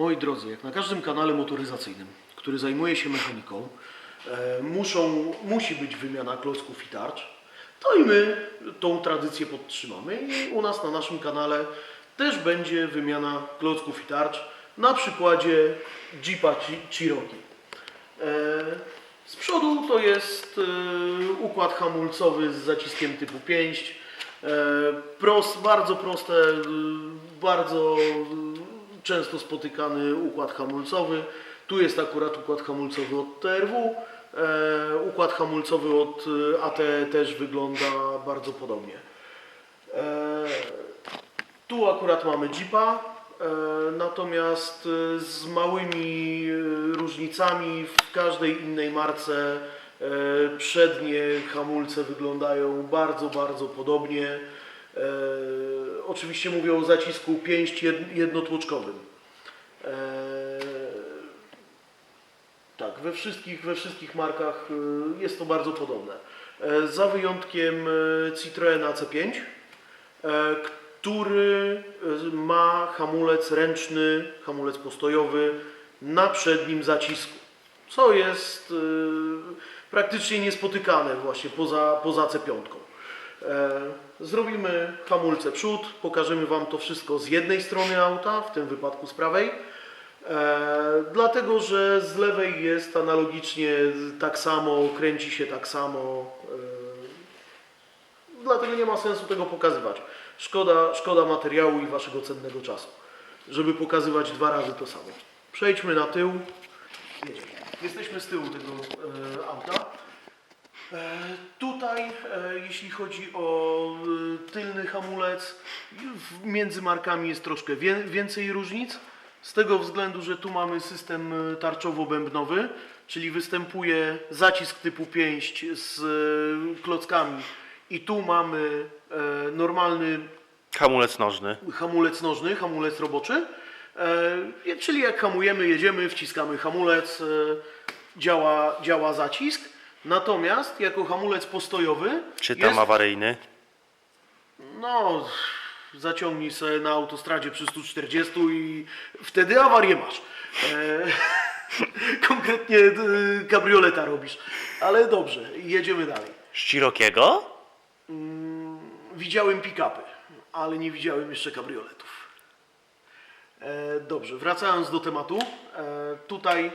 Moi drodzy, jak na każdym kanale motoryzacyjnym, który zajmuje się mechaniką, musi być wymiana klocków i tarcz, to i my tą tradycję podtrzymamy i u nas na naszym kanale też będzie wymiana klocków i tarcz na przykładzie Jeepa Cherokee. Z przodu to jest układ hamulcowy z zaciskiem typu pięść. Bardzo proste, bardzo często spotykany układ hamulcowy. Tu jest akurat układ hamulcowy od TRW. Układ hamulcowy od ATE też wygląda bardzo podobnie. Tu akurat mamy Jeepa, natomiast z małymi różnicami. W każdej innej marce przednie hamulce wyglądają bardzo podobnie. Oczywiście mówię o zacisku pięść jednotłoczkowym. Tak, we wszystkich markach jest to bardzo podobne. Za wyjątkiem Citroena C5, który ma hamulec ręczny, hamulec postojowy na przednim zacisku, co jest praktycznie niespotykane właśnie poza C5. Zrobimy hamulce przód, pokażemy Wam to wszystko z jednej strony auta, w tym wypadku z prawej, dlatego że z lewej jest analogicznie tak samo, kręci się tak samo, dlatego nie ma sensu tego pokazywać. Szkoda materiału i Waszego cennego czasu, żeby pokazywać dwa razy to samo. Przejdźmy na tył. Jedziemy. Jesteśmy z tyłu tego auta. Tutaj, jeśli chodzi o tylny hamulec, między markami jest troszkę więcej różnic. Z tego względu, że tu mamy system tarczowo-bębnowy, czyli występuje zacisk typu pięść z klockami. I tu mamy normalny hamulec nożny, hamulec roboczy. Czyli jak hamujemy, jedziemy, wciskamy hamulec, działa zacisk. Natomiast jako hamulec postojowy czy tam awaryjny? No, zaciągnij sobie na autostradzie przy 140 i wtedy awarię masz. Konkretnie kabrioleta robisz. Ale dobrze, jedziemy dalej. Z Cherokee'ego? Widziałem pick-upy, ale nie widziałem jeszcze kabrioletów. Dobrze, wracając do tematu. Tutaj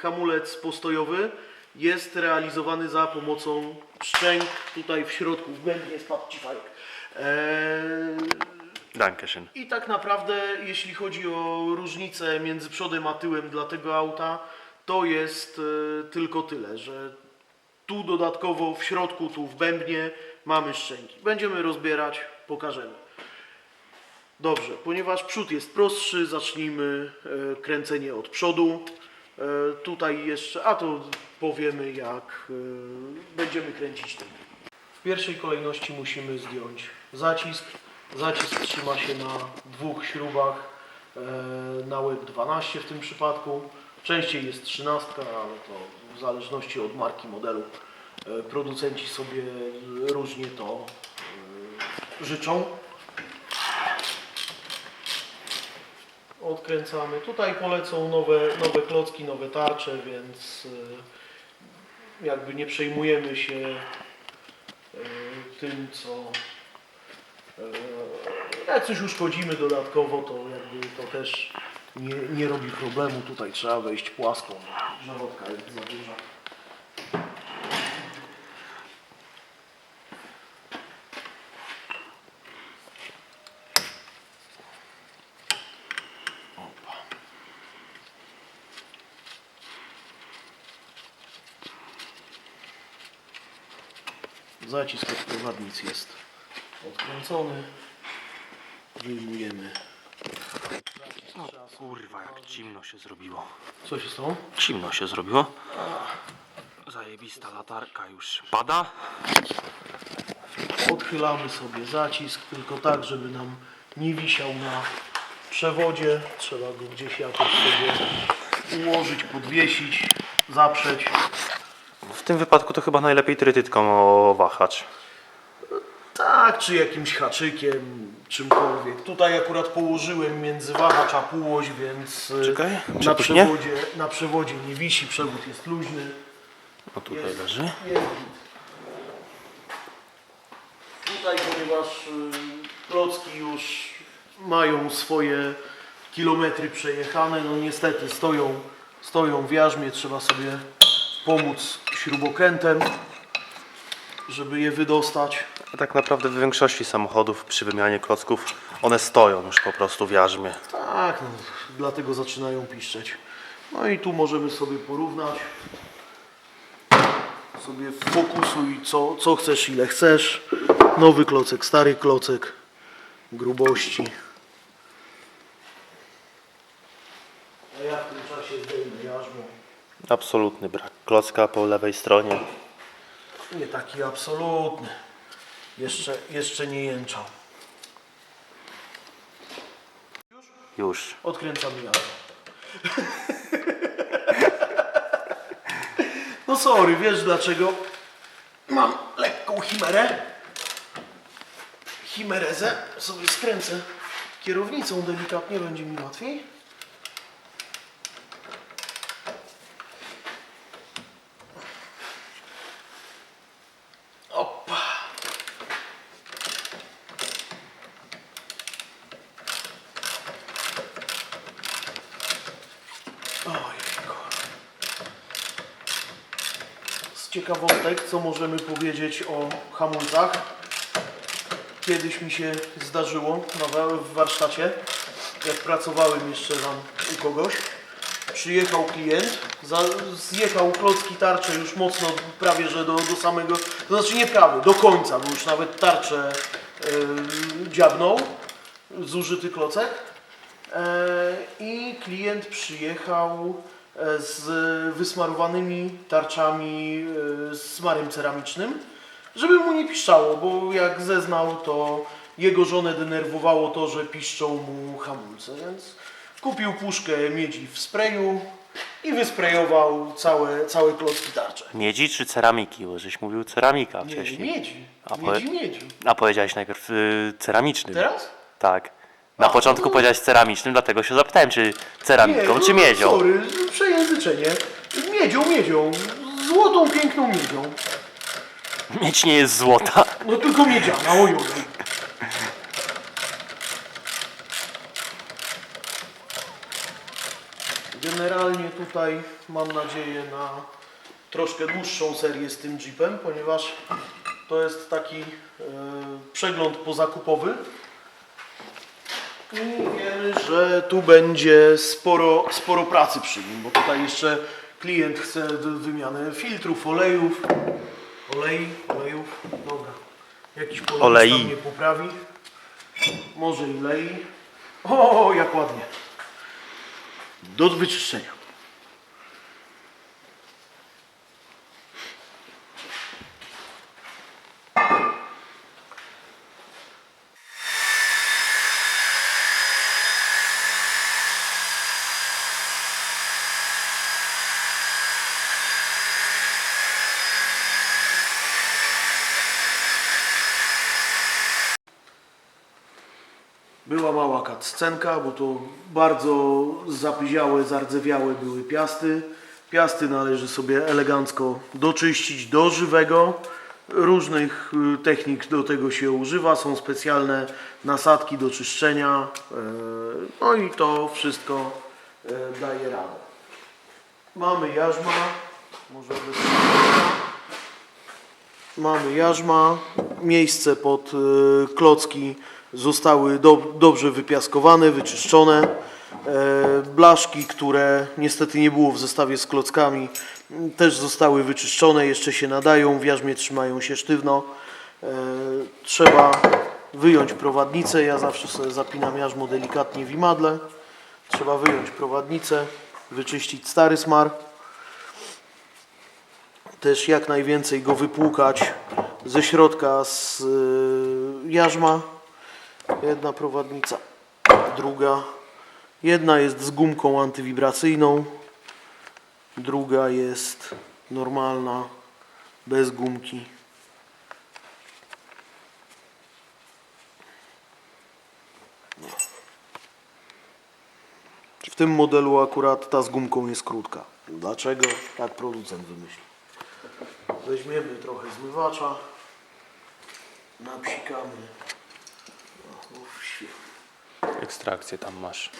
hamulec postojowy jest realizowany za pomocą szczęk. Tutaj w środku, w bębnie spadł Ci fajek. Dankeschön. I tak naprawdę, jeśli chodzi o różnicę między przodem a tyłem dla tego auta, to jest tylko tyle, że tu dodatkowo w środku, tu w bębnie mamy szczęki. Będziemy rozbierać, pokażemy. Dobrze, ponieważ przód jest prostszy, zacznijmy kręcenie od przodu. Tutaj jeszcze, a to powiemy, jak będziemy kręcić tym. W pierwszej kolejności musimy zdjąć zacisk. Zacisk trzyma się na dwóch śrubach, na łeb 12 w tym przypadku. Częściej jest 13, ale to w zależności od marki, modelu. Producenci sobie różnie to życzą. Odkręcamy. Tutaj polecą nowe klocki, nowe tarcze, więc jakby nie przejmujemy się tym, co jak coś uszkodzimy dodatkowo, to jakby to też nie robi problemu. Tutaj trzeba wejść płaską. Żarotka jest za duża. Zacisk od prowadnic jest odkręcony. Wyjmujemy. O kurwa, jak zimno się zrobiło. Co się stało? Zimno się zrobiło. Zajebista latarka już pada. Odchylamy sobie zacisk, tylko tak, żeby nam nie wisiał na przewodzie. Trzeba go gdzieś jakoś sobie ułożyć, podwiesić, zaprzeć. W tym wypadku to chyba najlepiej trytytką o wahacz. Tak. Tak, czy jakimś haczykiem, czymkolwiek. Tutaj akurat położyłem między wahacz a półoś, więc Czekaj, na przepuśćnie? przewodzie nie wisi, przewód jest luźny. O, tutaj Jest- leży. jest git. Tutaj, ponieważ klocki już mają swoje kilometry przejechane, no niestety stoją w jarzmie, trzeba sobie pomóc śrubokrętem, żeby je wydostać. A tak naprawdę w większości samochodów przy wymianie klocków one stoją już po prostu w jarzmie. Tak, no, dlatego zaczynają piszczeć. No i tu możemy sobie porównać. Sobie fokusuj co chcesz, ile chcesz. Nowy klocek, stary klocek, grubości. A ja w tym czasie zdejmę jarzmo. Absolutny brak klocka po lewej stronie. Nie taki absolutny. Jeszcze nie jęczał. Już. Odkręcam jarzmo. No sorry, wiesz dlaczego? Mam lekką chimerę. Chimerezę sobie skręcę kierownicą delikatnie, będzie mi łatwiej. Opa. Ojejku. Z ciekawostek, co możemy powiedzieć o hamulcach? Kiedyś mi się zdarzyło w warsztacie, jak pracowałem jeszcze tam u kogoś. Przyjechał klient, zjechał klocki tarcze już mocno, prawie że do samego, to znaczy nie prawie, do końca, bo już nawet tarczę dziabnął, zużyty klocek. I klient przyjechał z wysmarowanymi tarczami z smarem ceramicznym, żeby mu nie piszczało, bo jak zeznał, to jego żonę denerwowało to, że piszczą mu hamulce, więc kupił puszkę miedzi w sprayu i wysprejował całe klocki tarcze. Miedzi czy ceramiki? Bo żeś mówił ceramika Nie, wcześniej. miedzi. A Miedzi. A powiedziałeś najpierw ceramicznym. Teraz? Tak. Na początku powiedziałeś ceramicznym, dlatego się zapytałem, czy ceramiką, czy miedzią. Sorry, przejęzyczenie. Miedzią. Złotą, piękną miedzią. Miedź nie jest złota. No tylko miedziana, ojoj. Generalnie tutaj mam nadzieję na troszkę dłuższą serię z tym Jeepem, ponieważ to jest taki przegląd pozakupowy. I wiemy, że tu będzie sporo pracy przy nim, bo tutaj jeszcze klient chce wymianę filtrów, olejów. Olejów, dobra. Jakiś Olei. polonista mnie poprawi. Może i lei. O, jak ładnie. Do wyczyszczenia. Była mała cutscenka, bo to bardzo zapyziałe, zardzewiałe były piasty. Piasty należy sobie elegancko doczyścić do żywego. Różnych technik do tego się używa. Są specjalne nasadki do czyszczenia. No i to wszystko daje radę. Mamy jarzma. Może bez... Mamy jarzma. Miejsce pod klocki zostały dobrze wypiaskowane, wyczyszczone. Blaszki, które niestety nie było w zestawie z klockami, też zostały wyczyszczone, jeszcze się nadają, w jarzmie trzymają się sztywno. Trzeba wyjąć prowadnicę, ja zawsze sobie zapinam jarzmo delikatnie w imadle. Trzeba wyjąć prowadnicę, wyczyścić stary smar. Też jak najwięcej go wypłukać ze środka z jarzma. Jedna prowadnica, druga. Jedna jest z gumką antywibracyjną, druga jest normalna, bez gumki. W tym modelu akurat ta z gumką jest krótka. Dlaczego? Tak producent wymyślił. Weźmiemy trochę zmywacza, napsikamy. O, świetnie. Ekstrakcję tam masz.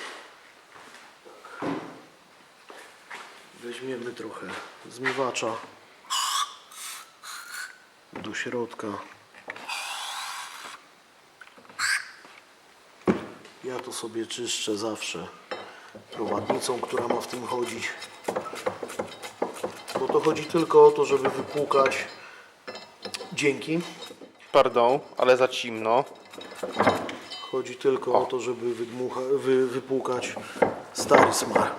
Weźmiemy trochę zmywacza do środka. Ja to sobie czyszczę zawsze prowadnicą, która ma w tym chodzić. Bo to chodzi tylko o to, żeby wypłukać. Dzięki. Pardon, ale za cimno. Chodzi tylko o to, żeby wypłukać stary smar.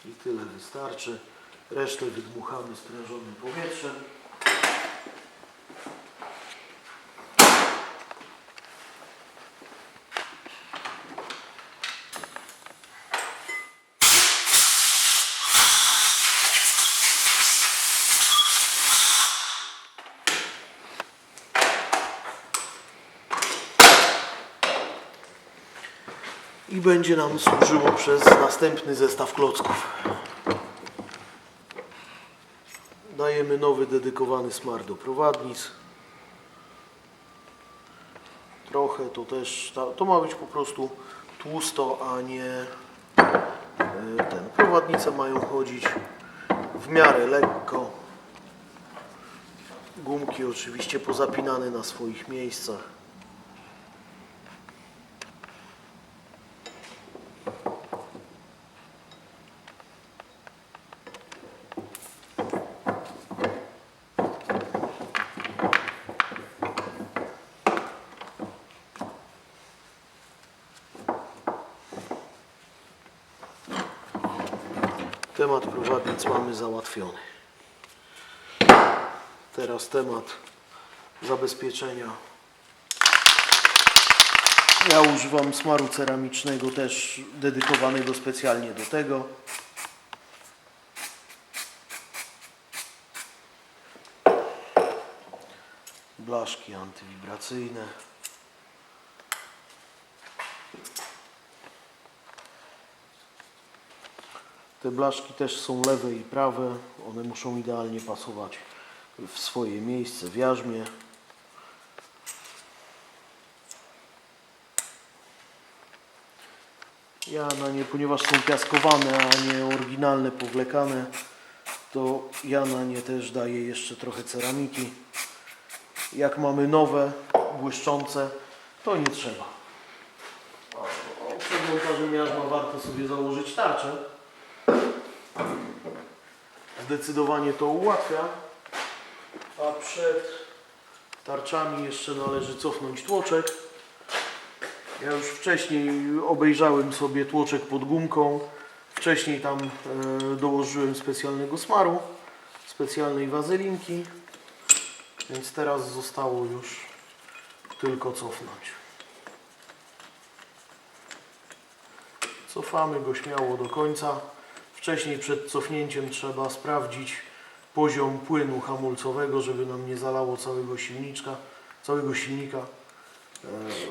I tyle wystarczy. Resztę wydmuchamy sprężonym powietrzem. I będzie nam służyło przez następny zestaw klocków. Dajemy nowy dedykowany smar do prowadnic. Trochę to też, to ma być po prostu tłusto, a nie ten. Prowadnice mają chodzić w miarę lekko. Gumki oczywiście pozapinane na swoich miejscach. Temat prowadnic mamy załatwiony. Teraz temat zabezpieczenia. Ja używam smaru ceramicznego, też dedykowanego specjalnie do tego. Blaszki antywibracyjne. Te blaszki też są lewe i prawe. One muszą idealnie pasować w swoje miejsce w jarzmie. Ja na nie, ponieważ są piaskowane, a nie oryginalne, powlekane, to ja na nie też daję jeszcze trochę ceramiki. Jak mamy nowe, błyszczące, to nie trzeba. Przed montażem jarzma warto sobie założyć tarczę. Zdecydowanie to ułatwia, a przed tarczami jeszcze należy cofnąć tłoczek. Ja już wcześniej obejrzałem sobie tłoczek pod gumką, wcześniej tam dołożyłem specjalnego smaru, specjalnej wazelinki, więc teraz zostało już tylko cofnąć. Cofamy go śmiało do końca. Wcześniej przed cofnięciem trzeba sprawdzić poziom płynu hamulcowego, żeby nam nie zalało całego silnika.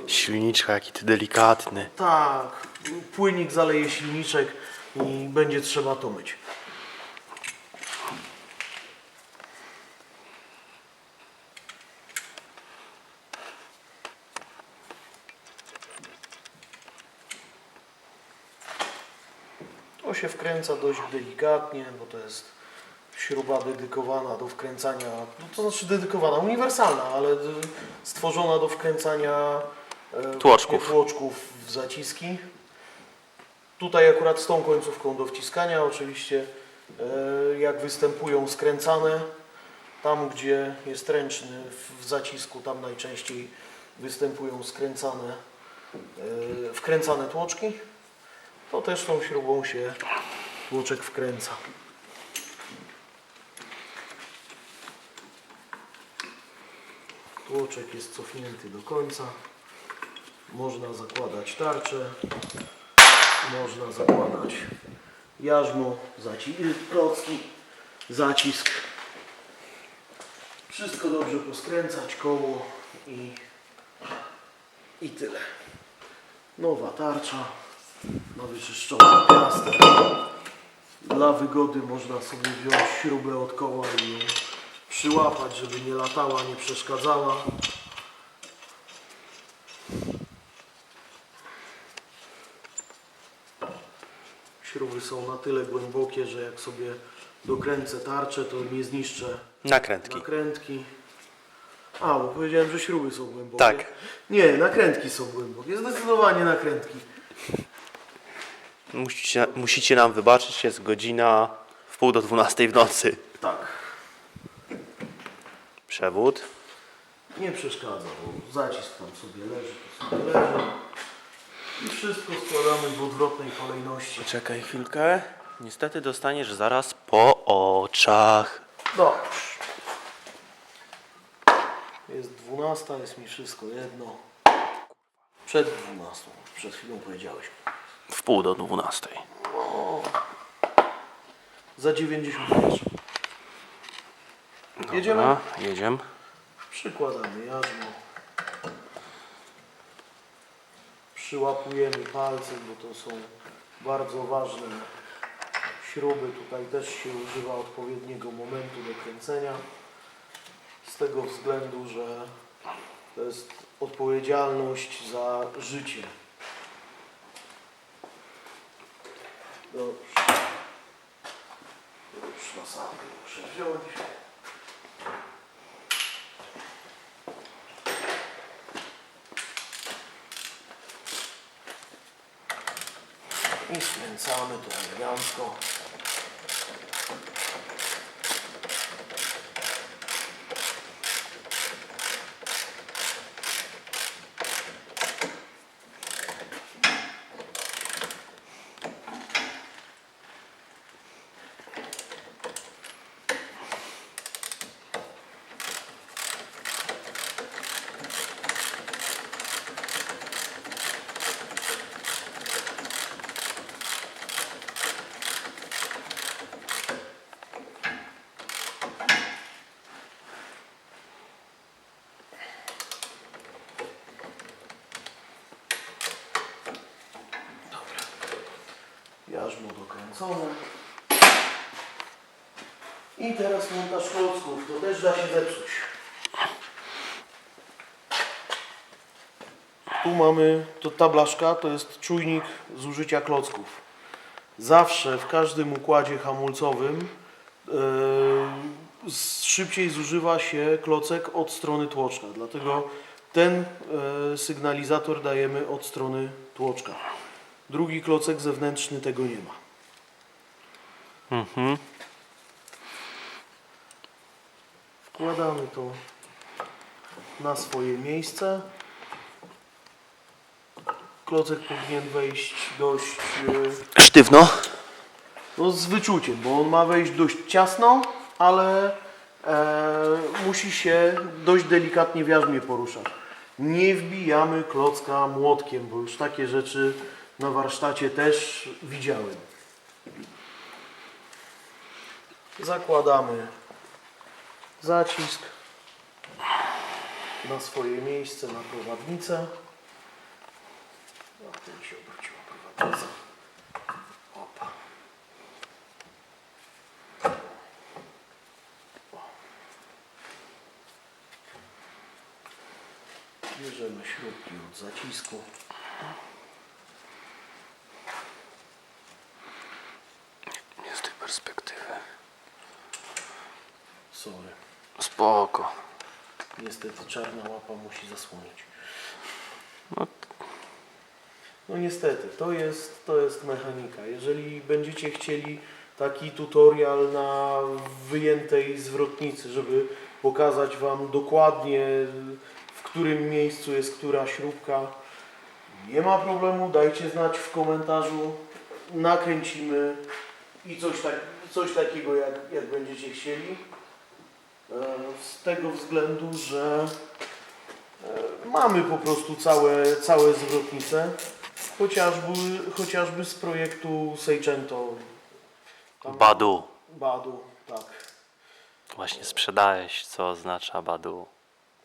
Silniczka, jaki ty delikatny. Tak, płynik zaleje silniczek i będzie trzeba to myć. To się wkręca dość delikatnie, bo to jest śruba dedykowana do wkręcania, no to znaczy dedykowana, uniwersalna, ale stworzona do wkręcania tłoczków w zaciski. Tutaj akurat z tą końcówką do wciskania, oczywiście jak występują skręcane, tam gdzie jest ręczny w zacisku, tam najczęściej występują wkręcane tłoczki. To też tą śrubą się tłoczek wkręca. Tłoczek jest cofnięty do końca. Można zakładać tarczę, można zakładać jarzmo, klocki, zacisk. Wszystko dobrze poskręcać, koło i tyle. Nowa tarcza na wyczyszczoną piastę. Dla wygody można sobie wziąć śrubę od koła i ją przyłapać, żeby nie latała, nie przeszkadzała. Śruby są na tyle głębokie, że jak sobie dokręcę tarczę, to nie zniszczę Nakrętki. nakrętki. A, bo powiedziałem, że śruby są głębokie. Tak. Nie, nakrętki są głębokie. Zdecydowanie nakrętki. Musicie nam wybaczyć, jest godzina 11:30 w nocy. Tak. Przewód. Nie przeszkadza, bo zacisk tam sobie leży, to sobie leży. I wszystko składamy w odwrotnej kolejności. Czekaj chwilkę. Niestety dostaniesz zaraz po oczach. Dobrze. Jest 12, jest mi wszystko jedno. Przed 12, przed chwilą powiedziałeś. 11:30. Za 90 groszy. Jedziemy? Dobra, jedziemy. Przykładamy jarzmo. Przyłapujemy palcem, bo to są bardzo ważne śruby. Tutaj też się używa odpowiedniego momentu do kręcenia. Z tego względu, że to jest odpowiedzialność za życie. Dobrze. Już nasadkę muszę wziąć. I skręcamy to elegancko. Jarzmo dokręcone. I teraz montaż klocków. To też da się zepsuć. Tu mamy, ta blaszka to jest czujnik zużycia klocków. Zawsze w każdym układzie hamulcowym szybciej zużywa się klocek od strony tłoczka. Dlatego ten sygnalizator dajemy od strony tłoczka. Drugi klocek zewnętrzny tego nie ma. Wkładamy to na swoje miejsce. Klocek powinien wejść dość Sztywno. no, z wyczuciem, bo on ma wejść dość ciasno, ale musi się dość delikatnie w jarzmie poruszać. Nie wbijamy klocka młotkiem, bo już takie rzeczy na warsztacie też widziałem. Zakładamy zacisk na swoje miejsce, na prowadnicę. A tu się obróciła prowadnica. Opa. Bierzemy śrubki od zacisku. Nie z tej perspektywy. Sorry. Spoko. Niestety czarna łapa musi zasłonić. No. No niestety, to jest mechanika. Jeżeli będziecie chcieli taki tutorial na wyjętej zwrotnicy, żeby pokazać Wam dokładnie, w którym miejscu jest która śrubka, nie ma problemu, dajcie znać w komentarzu, nakręcimy i coś takiego jak będziecie chcieli. Z tego względu, że mamy po prostu całe zwrotnice, chociażby z projektu Seicento. Badu, tak. Właśnie sprzedałeś, co oznacza Badu.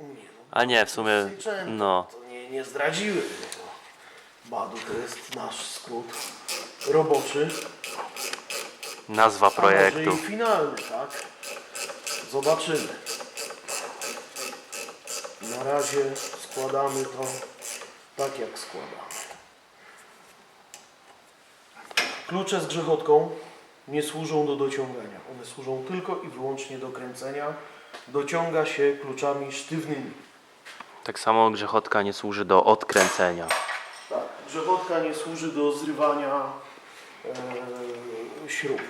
Nie, no, A nie, w sumie, Seicento, no. to nie zdradziłem. Badu to jest nasz skrót roboczy. Nazwa A może projektu. i finalny, tak? Zobaczymy. Na razie składamy to tak, jak składamy. Klucze z grzechotką nie służą do dociągania. One służą tylko i wyłącznie do kręcenia. Dociąga się kluczami sztywnymi. Tak samo grzechotka nie służy do odkręcenia. Tak, grzechotka nie służy do zrywania śrub.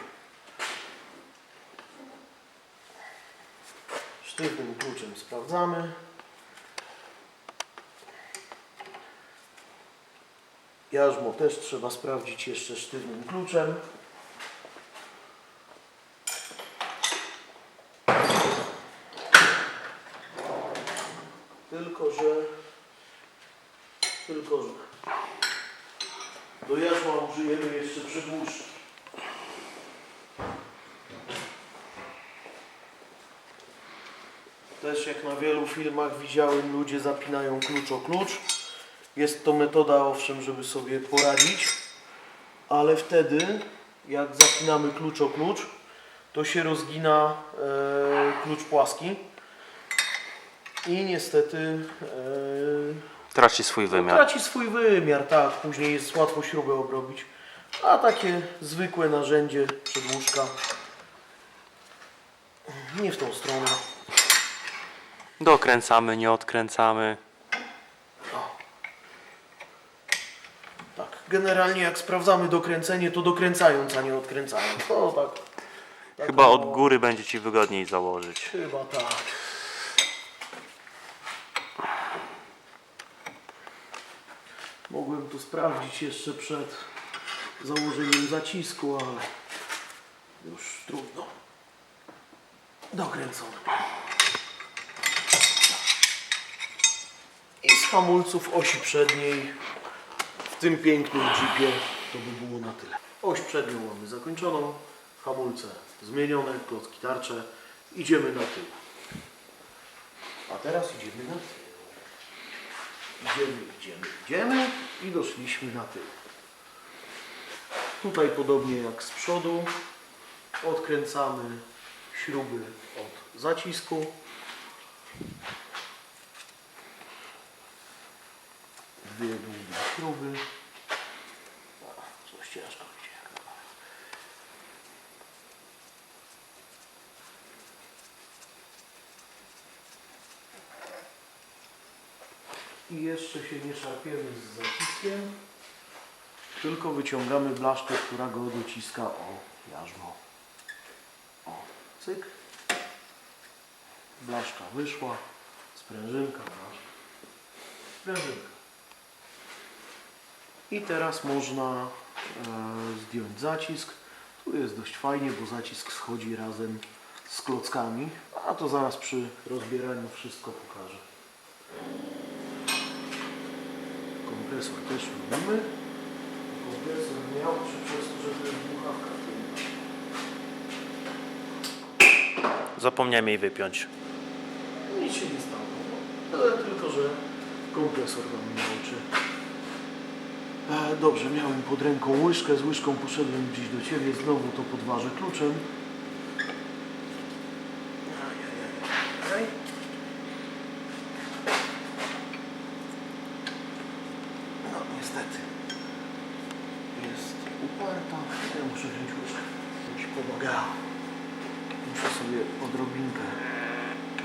Sztywnym kluczem sprawdzamy. Jarzmo też trzeba sprawdzić jeszcze sztywnym kluczem. Tylko że do jarzma użyjemy jeszcze przedłużki. Też jak na wielu filmach widziałem, ludzie zapinają klucz o klucz. Jest to metoda, owszem, żeby sobie poradzić, ale wtedy jak zapinamy klucz o klucz, to się rozgina klucz płaski i niestety Traci swój wymiar. traci swój wymiar, tak, później jest łatwo śrubę obrobić. A takie zwykłe narzędzie, przedłużka, nie w tą stronę. Dokręcamy, nie odkręcamy. Tak, generalnie jak sprawdzamy dokręcenie, to dokręcając, a nie odkręcając. To tak Chyba od góry będzie Ci wygodniej założyć. Chyba tak. Mogłem to sprawdzić jeszcze przed założeniem zacisku, ale już trudno. Dokręcone. I z hamulców osi przedniej w tym pięknym jeepie to by było na tyle. Oś przednią mamy zakończoną, hamulce zmienione, klocki tarcze. Idziemy na tył. A teraz idziemy na tył. Idziemy i doszliśmy na tył. Tutaj podobnie jak z przodu odkręcamy śruby od zacisku. Dwie długie śruby. Coś ciężko idzie. I jeszcze się nie szarpiemy z zaciskiem, tylko wyciągamy blaszkę, która go dociska o jarzmo. O, cyk. Blaszka wyszła, sprężynka, blaszka, sprężynka. I teraz można zdjąć zacisk. Tu jest dość fajnie, bo zacisk schodzi razem z klockami, a to zaraz przy rozbieraniu wszystko pokażę. Kompresor też lubimy. Kompresor miał, czy przez to, że to jest dmuchawka tylna. Zapomniałem jej wypiąć. Nic się nie stało. Ale tylko, że kompresor wam nie oczy. Dobrze, miałem pod ręką łyżkę. Z łyżką poszedłem gdzieś do Ciebie. Znowu to podważę kluczem. Ajajaj. No niestety. Jest uparta. Ja muszę wziąć łyżkę. Coś pomagało. Muszę sobie odrobinkę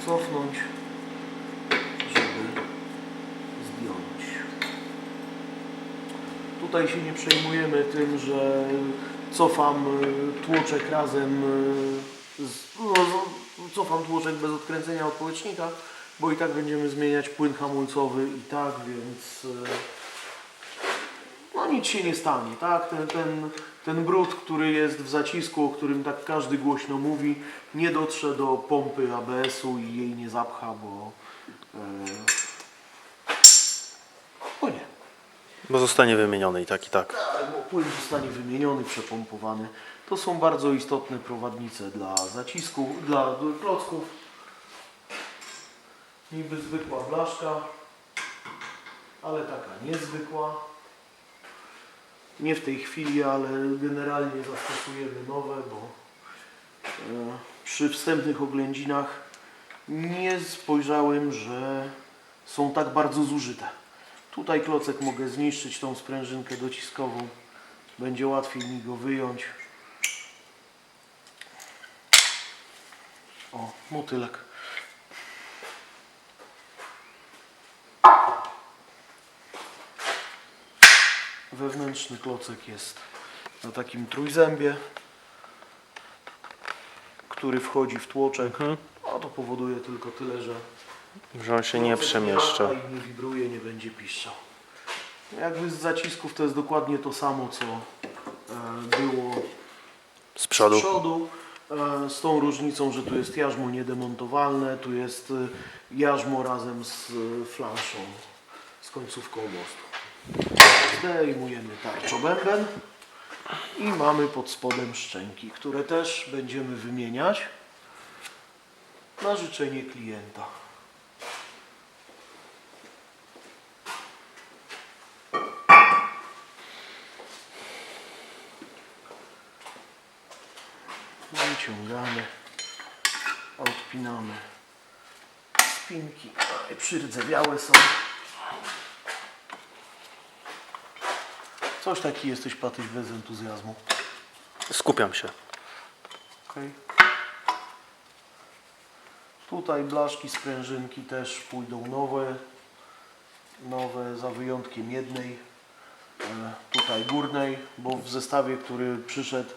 cofnąć, żeby zdjąć. Tutaj się nie przejmujemy tym, że cofam tłoczek razem cofam tłoczek bez odkręcenia od połecznika, bo i tak będziemy zmieniać płyn hamulcowy i tak, więc no nic się nie stanie, tak? ten brud, który jest w zacisku, o którym tak każdy głośno mówi, nie dotrze do pompy ABS-u i jej nie zapcha, bo nie. Bo zostanie wymieniony i tak, i tak. Bo płyn zostanie wymieniony, przepompowany. To są bardzo istotne prowadnice dla zacisku, dla klocków. Niby zwykła blaszka, ale taka niezwykła. Nie w tej chwili, ale generalnie zastosujemy nowe, bo przy wstępnych oględzinach nie spojrzałem, że są tak bardzo zużyte. Tutaj klocek mogę zniszczyć, tą sprężynkę dociskową. Będzie łatwiej mi go wyjąć. O, motylek. Wewnętrzny klocek jest na takim trójzębie, który wchodzi w tłoczek. A to powoduje tylko tyle, że on się nie klocek przemieszcza. lata i nie wibruje, nie będzie piszczał. Jakby z zacisków to jest dokładnie to samo, co było Z przodu. z przodu, z tą różnicą, że tu jest jarzmo niedemontowalne, tu jest jarzmo razem z flanszą, z końcówką mostu. Zdejmujemy tarczobęben i mamy pod spodem szczęki, które też będziemy wymieniać na życzenie klienta. Wyciągamy, odpinamy spinki, przyrdzewiałe są. Coś taki jesteś, Patyś, bez entuzjazmu. Skupiam się. Okay. Tutaj blaszki, sprężynki też pójdą nowe za wyjątkiem jednej, tutaj górnej, bo w zestawie, który przyszedł,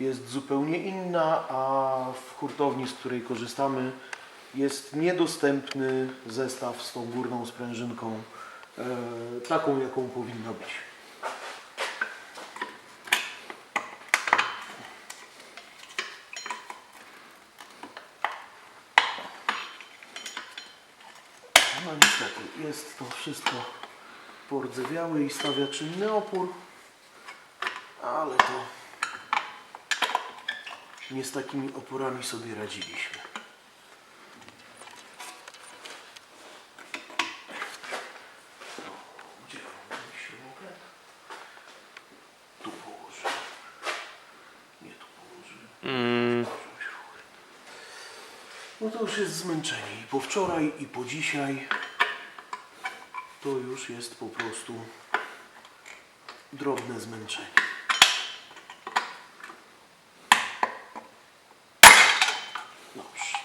jest zupełnie inna, a w hurtowni, z której korzystamy, jest niedostępny zestaw z tą górną sprężynką, taką jaką powinna być. No niestety, jest to wszystko pordzewiałe i stawia czynny opór, ale to nie z takimi oporami sobie radziliśmy. Gdzie się mogę? Tu położę. Nie tu położę. No to już jest zmęczenie i po wczoraj, i po dzisiaj to już jest po prostu drobne zmęczenie. Dobrze.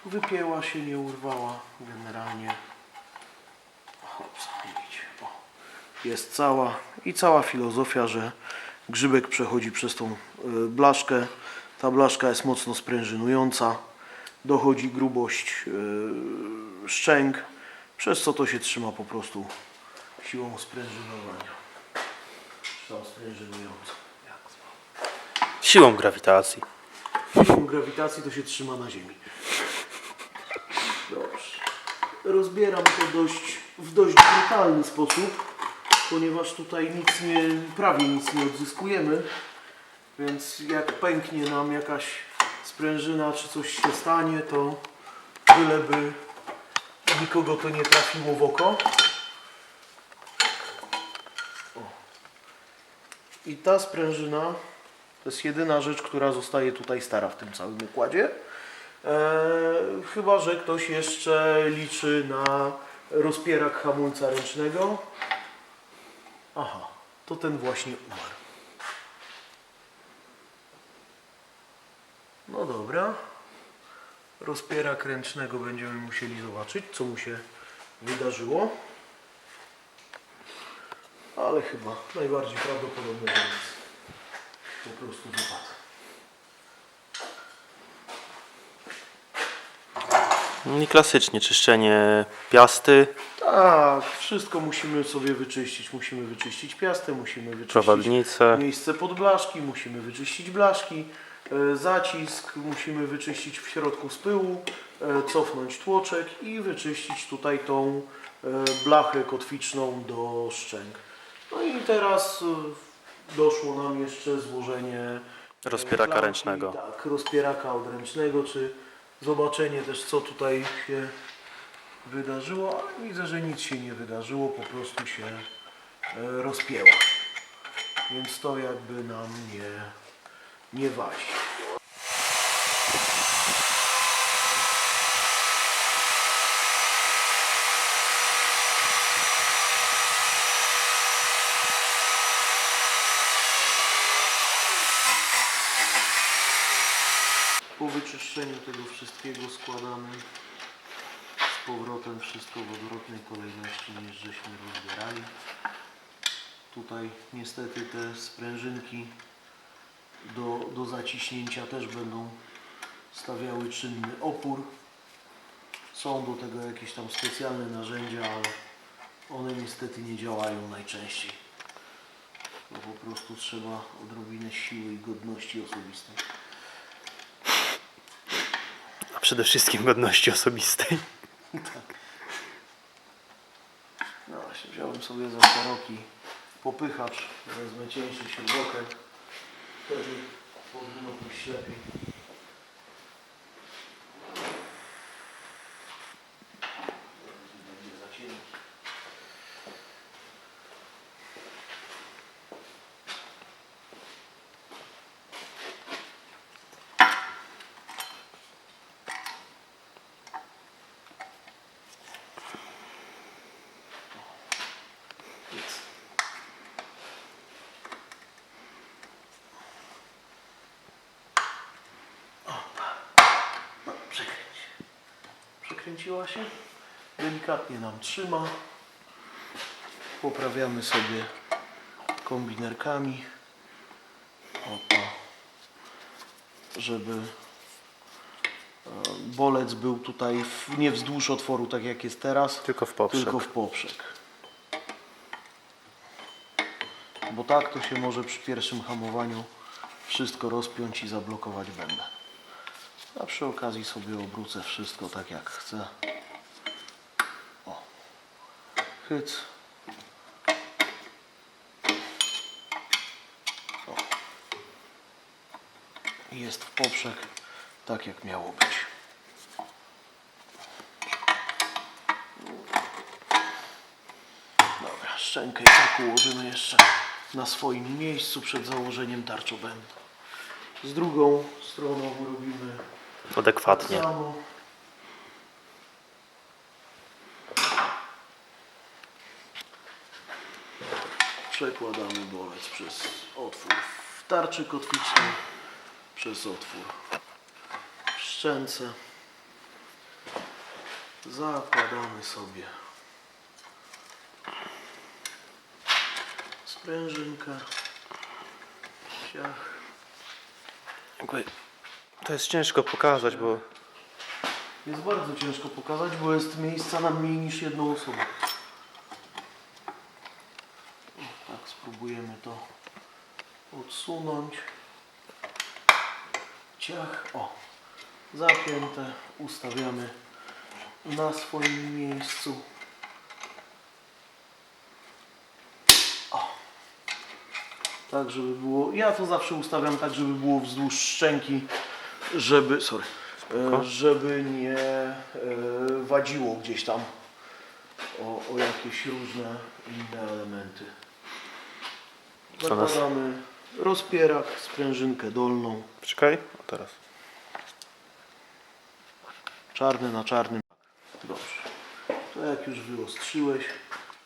Wypięła się, nie urwała generalnie. O, jest cała filozofia, że grzybek przechodzi przez tą blaszkę. Ta blaszka jest mocno sprężynująca. Dochodzi grubość szczęk, przez co to się trzyma po prostu siłą sprężynowania. Siłą sprężynującą. Siłą grawitacji. Siłą grawitacji to się trzyma na ziemi. Dobrze. Rozbieram to w dość brutalny sposób, ponieważ tutaj prawie nic nie odzyskujemy, więc jak pęknie nam jakaś sprężyna, czy coś się stanie, to byleby nikogo to nie trafiło w oko. O. I ta sprężyna to jest jedyna rzecz, która zostaje tutaj stara w tym całym układzie. Chyba że ktoś jeszcze liczy na rozpierak hamulca ręcznego. Aha, to ten właśnie umarł. No dobra. Rozpierak ręcznego będziemy musieli zobaczyć, co mu się wydarzyło. Ale chyba najbardziej prawdopodobne, że nic. Po prostu wypadł. I klasycznie czyszczenie piasty, Tak, wszystko musimy sobie wyczyścić. Musimy wyczyścić piastę, musimy wyczyścić prowadnice. miejsce pod blaszki, musimy wyczyścić blaszki, zacisk, musimy wyczyścić w środku z pyłu, cofnąć tłoczek i wyczyścić tutaj tą blachę kotwiczną do szczęk. No i teraz doszło nam jeszcze złożenie Rozpieraka klamki, ręcznego. Tak, rozpieraka odręcznego, czy zobaczenie też co tutaj się wydarzyło, ale widzę, że nic się nie wydarzyło, po prostu się rozpięła. Więc to jakby nam nie wazi. Po wyczyszczeniu tego wszystkiego składamy z powrotem wszystko w odwrotnej kolejności niż żeśmy rozbierali. Tutaj niestety te sprężynki do zaciśnięcia też będą stawiały czynny opór. Są do tego jakieś tam specjalne narzędzia, ale one niestety nie działają najczęściej. To po prostu trzeba odrobinę siły i godności osobistej. A przede wszystkim godności osobistej. No właśnie, wziąłem sobie za szeroki popychacz, wezmę cieńszy śrubokręt, wtedy powinno pójść lepiej. Będzie za cienki. Przekręciła się, delikatnie nam trzyma, poprawiamy sobie kombinerkami, oto, żeby bolec był tutaj nie wzdłuż otworu, tak jak jest teraz, Tylko w poprzek. tylko w poprzek. Bo tak to się może przy pierwszym hamowaniu wszystko rozpiąć i zablokować bęben. A przy okazji sobie obrócę wszystko tak jak chcę. O. Hyc. O. I jest w poprzek tak jak miało być. Dobra, szczękę i tak ułożymy jeszcze na swoim miejscu przed założeniem tarczobębna. Z drugą stroną robimy Adekwatnie. tak samo. Przekładamy bolec przez otwór w tarczy kotwicznej, przez otwór w szczęce. Zakładamy sobie sprężynkę. Ciach. Jakby to jest ciężko pokazać, bo Jest bardzo ciężko pokazać, bo jest miejsca na mniej niż jedną osobę. O, tak, spróbujemy to odsunąć. Ciach, o, zapięte, ustawiamy na swoim miejscu. O, tak żeby było, ja to zawsze ustawiam tak, żeby było wzdłuż szczęki, żeby, żeby nie wadziło gdzieś tam o jakieś różne inne elementy. Co nas- Zakładamy rozpierak, sprężynkę dolną, czekaj, o teraz. czarny na czarnym. Dobrze. To jak już wyostrzyłeś,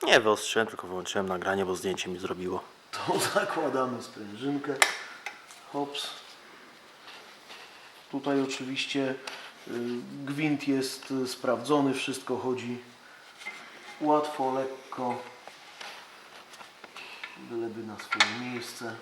Nie wyostrzyłem, tylko wyłączyłem nagranie, bo zdjęcie mi zrobiło. to zakładamy sprężynkę. Hops. Tutaj oczywiście gwint jest sprawdzony, wszystko chodzi łatwo, lekko, byleby na swoje miejsce.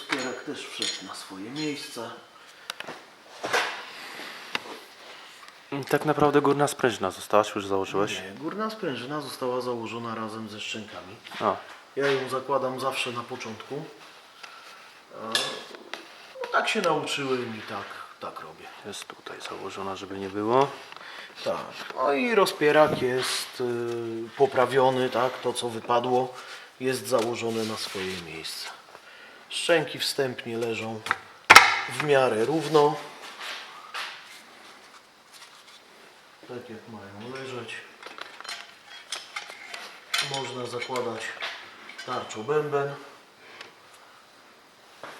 Rozpierak też wszedł na swoje miejsce. Tak naprawdę górna sprężyna została, czy już założyłeś? Nie, górna sprężyna została założona razem ze szczękami. A, Ja ją zakładam zawsze na początku. No, tak się nauczyłem i tak robię. jest tutaj założona, żeby nie było. Tak. No i rozpierak jest poprawiony, tak? To co wypadło jest założone na swoje miejsce. Szczęki wstępnie leżą w miarę równo. Tak jak mają leżeć. Można zakładać tarczobęben.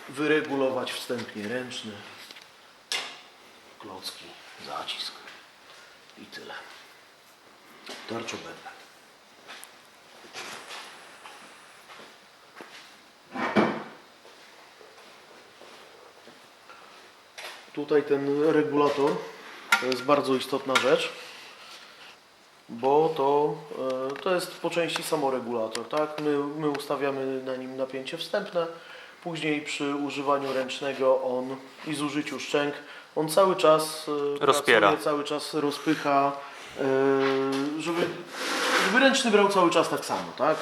Wyregulować wstępnie ręczny. Klocki, zacisk. I tyle. Tarczobęben. Tutaj ten regulator to jest bardzo istotna rzecz, bo to jest po części samoregulator, tak? My ustawiamy na nim napięcie wstępne, później przy używaniu ręcznego i zużyciu szczęk on cały czas Rozpiera. pracuje, cały czas rozpycha, żeby ręczny brał cały czas tak samo, tak?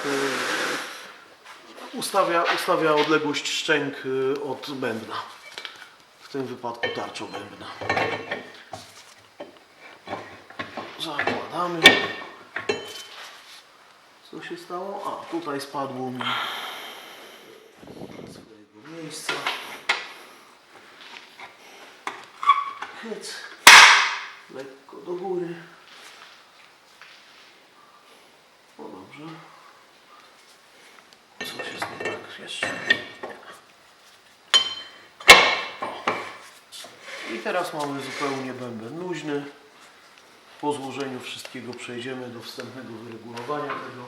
Ustawia odległość szczęk od bębna. W tym wypadku tarczobębna. Zakładamy. Co się stało? A, tutaj spadło mi z swojego miejsca. Hyc. Lekko do góry. No dobrze. Coś jest nie tak jeszcze. I teraz mamy zupełnie bęben luźny. Po złożeniu wszystkiego przejdziemy do wstępnego wyregulowania tego.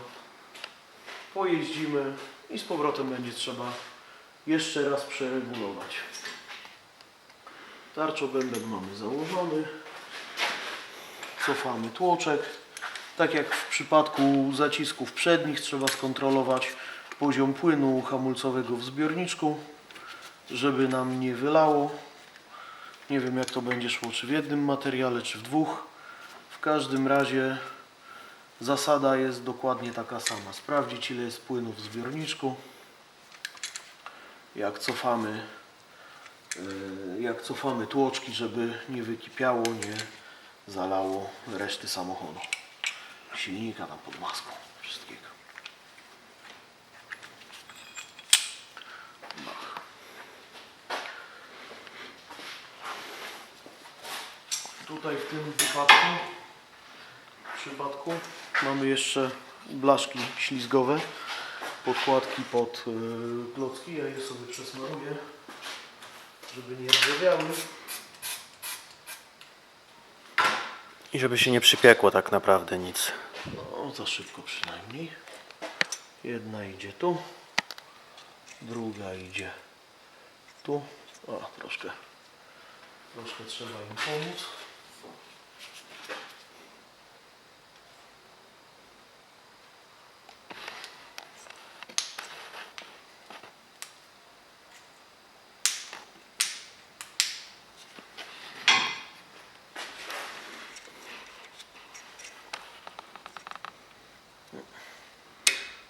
Pojeździmy i z powrotem będzie trzeba jeszcze raz przeregulować. Tarczobęben mamy założony. Cofamy tłoczek. Tak jak w przypadku zacisków przednich trzeba skontrolować poziom płynu hamulcowego w zbiorniczku, żeby nam nie wylało. Nie wiem jak to będzie szło, czy w jednym materiale, czy w dwóch. W każdym razie zasada jest dokładnie taka sama. Sprawdzić ile jest płynu w zbiorniczku. Jak cofamy tłoczki, żeby nie wykipiało, nie zalało reszty samochodu. Silnika tam pod maską, wszystkiego. Bach. Tutaj w tym przypadku mamy jeszcze blaszki ślizgowe, podkładki pod klocki. Ja je sobie przesmaruję, żeby nie rdzewieły. I żeby się nie przypiekło tak naprawdę nic. No, za szybko przynajmniej. Jedna idzie tu, druga idzie tu. O, troszkę trzeba im pomóc.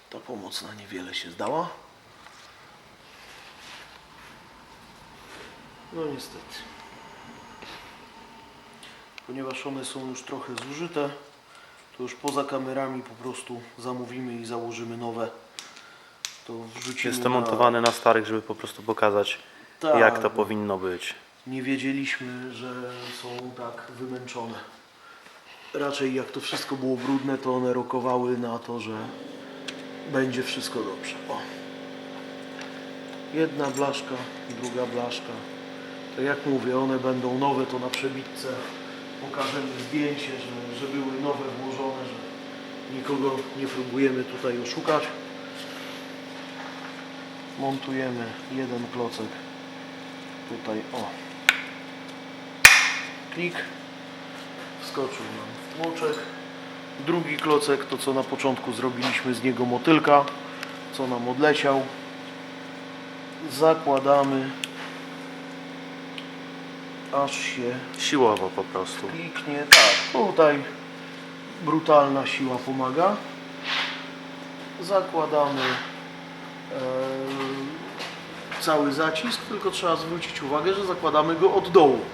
Ta pomoc na niewiele się zdała. No niestety. Ponieważ one są już trochę zużyte, to już poza kamerami po prostu zamówimy i założymy nowe. To wrzucimy Jest to montowane na starych, żeby po prostu pokazać, Tak, jak to bo powinno być. nie wiedzieliśmy, że są tak wymęczone. Raczej jak to wszystko było brudne, to one rokowały na to, że będzie wszystko dobrze. O. Jedna blaszka, druga blaszka. Tak jak mówię, one będą nowe, to na przebitce pokażemy zdjęcie, że były nowe włożone, że nikogo nie próbujemy tutaj oszukać. Montujemy jeden klocek tutaj, o. Klik. Wskoczył nam tłoczek. Drugi klocek, to co na początku zrobiliśmy z niego motylka, co nam odleciał. zakładamy, aż się Siłowo po prostu. kliknie. Tak, tutaj brutalna siła pomaga. Zakładamy cały zacisk, tylko trzeba zwrócić uwagę, że zakładamy go od dołu.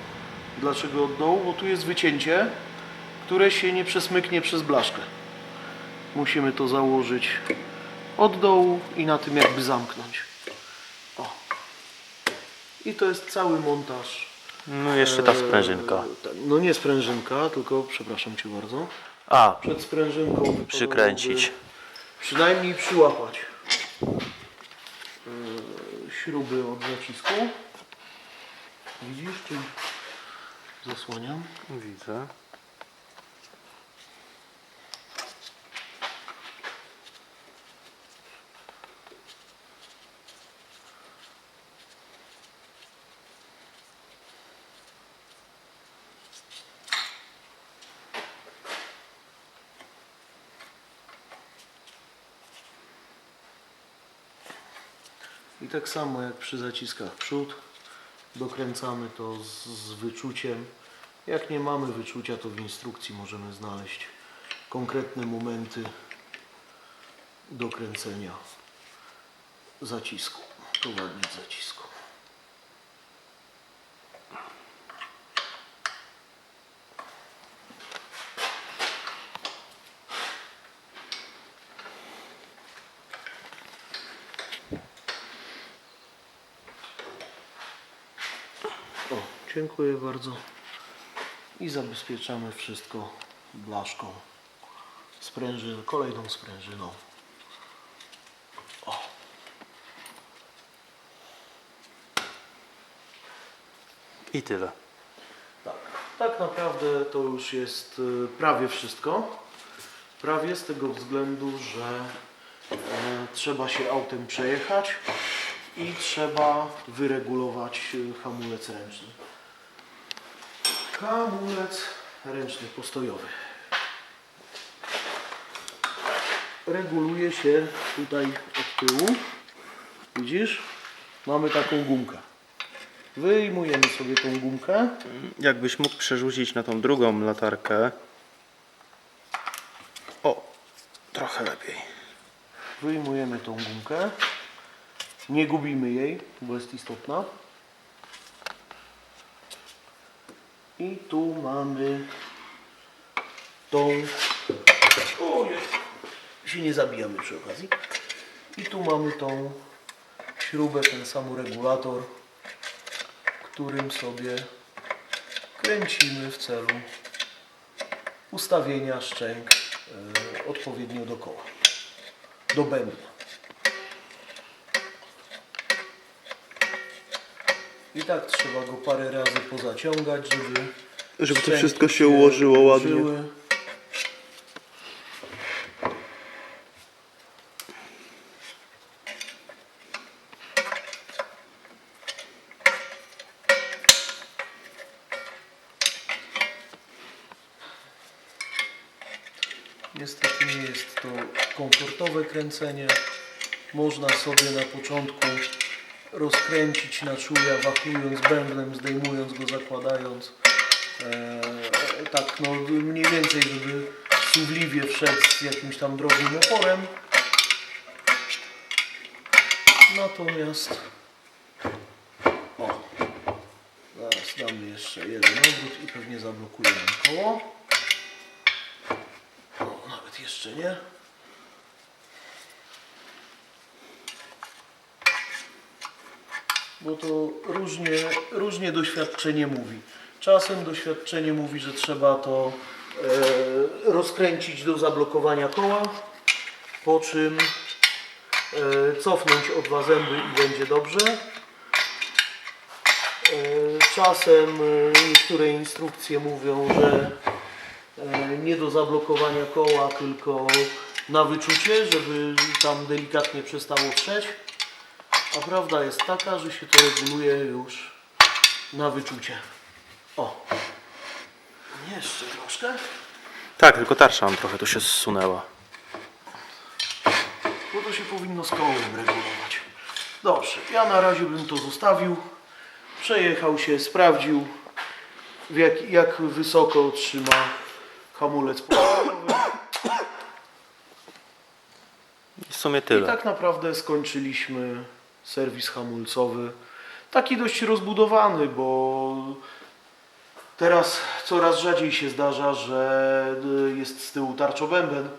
Dlaczego od dołu? Bo tu jest wycięcie, które się nie przesmyknie przez blaszkę. Musimy to założyć od dołu i na tym jakby zamknąć. O. I to jest cały montaż. No jeszcze ta sprężynka. No nie sprężynka, tylko przepraszam Cię bardzo. A, Przed sprężynką wypadałoby przykręcić. przynajmniej przyłapać śruby od zacisku. Widzisz, czy zasłaniam? Widzę. I tak samo jak przy zaciskach przód, dokręcamy to z wyczuciem. Jak nie mamy wyczucia, to w instrukcji możemy znaleźć konkretne momenty dokręcenia zacisku, prowadnic zacisku. O, dziękuję bardzo. I zabezpieczamy wszystko blaszką, kolejną sprężyną. O. I tyle. Tak naprawdę to już jest prawie wszystko. Prawie z tego względu, że trzeba się autem przejechać i trzeba wyregulować hamulec ręczny. Hamulec ręczny postojowy. Reguluje się tutaj od tyłu. Widzisz? Mamy taką gumkę. Wyjmujemy sobie tą gumkę. Jakbyś mógł przerzucić na tą drugą latarkę. O, trochę lepiej. Wyjmujemy tą gumkę. Nie gubimy jej, bo jest istotna. I tu mamy tą... O, się nie zabijamy przy okazji. I tu mamy tą śrubę, ten samoregulator, którym sobie kręcimy w celu ustawienia szczęk odpowiednio do koła, do bębna. I tak trzeba go parę razy pozaciągać, żeby to wszystko się ułożyło ładnie. ułożyły. Niestety nie jest to komfortowe kręcenie. Można sobie na początku rozkręcić na czuja, wachlując bębnem, zdejmując go, zakładając. Tak, no mniej więcej, żeby suwliwie wszedł z jakimś tam drobnym oporem. Natomiast zaraz damy jeszcze jeden obrót i pewnie zablokuje nam koło. Nawet jeszcze nie. Bo to różnie doświadczenie mówi. Czasem doświadczenie mówi, że trzeba to rozkręcić do zablokowania koła, po czym cofnąć o 2 zęby i będzie dobrze. Czasem niektóre instrukcje mówią, że nie do zablokowania koła, tylko na wyczucie, żeby tam delikatnie przestało trzeć. A prawda jest taka, że się to reguluje już na wyczucie. O! Jeszcze troszkę. Tak, tylko tarsza nam trochę tu się zsunęła. Bo to się powinno z kołem regulować. Dobrze, ja na razie bym to zostawił. Przejechał się, sprawdził jak wysoko trzyma hamulec postojowy. I w sumie I tyle. tak naprawdę skończyliśmy serwis hamulcowy. Taki dość rozbudowany, bo teraz coraz rzadziej się zdarza, że jest z tyłu tarczobęben.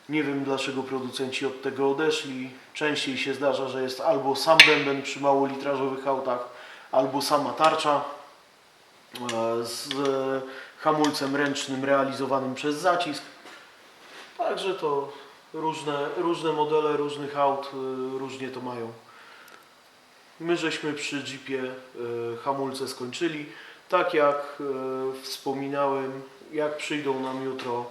Nie wiem dlaczego producenci od tego odeszli. Częściej się zdarza, że jest albo sam bęben przy małolitrażowych autach, albo sama tarcza z hamulcem ręcznym realizowanym przez zacisk. Także to różne modele różnych aut różnie to mają. My żeśmy przy Jeepie hamulce skończyli. Tak jak wspominałem, jak przyjdą nam jutro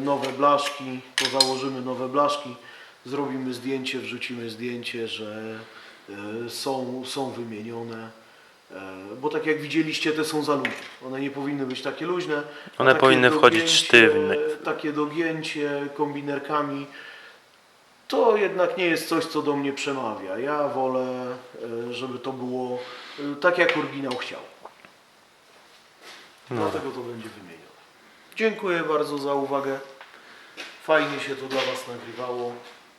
nowe blaszki, to założymy nowe blaszki, zrobimy zdjęcie, wrzucimy zdjęcie, że są wymienione. Bo tak jak widzieliście, te są za luźne. One nie powinny być takie luźne. One Takie powinny wchodzić dogięcie- sztywne. Takie dogięcie kombinerkami to jednak nie jest coś, co do mnie przemawia. Ja wolę, żeby to było tak, jak oryginał chciał. Dlatego to będzie wymienione. Dziękuję bardzo za uwagę. Fajnie się to dla Was nagrywało.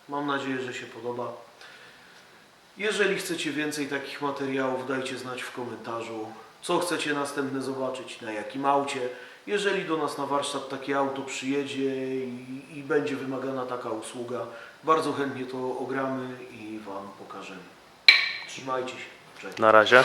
Mam nadzieję, że się podoba. Jeżeli chcecie więcej takich materiałów, dajcie znać w komentarzu, co chcecie następne zobaczyć, na jakim aucie. Jeżeli do nas na warsztat takie auto przyjedzie i będzie wymagana taka usługa, bardzo chętnie to ogramy i Wam pokażemy. Trzymajcie się. Cześć. Na razie.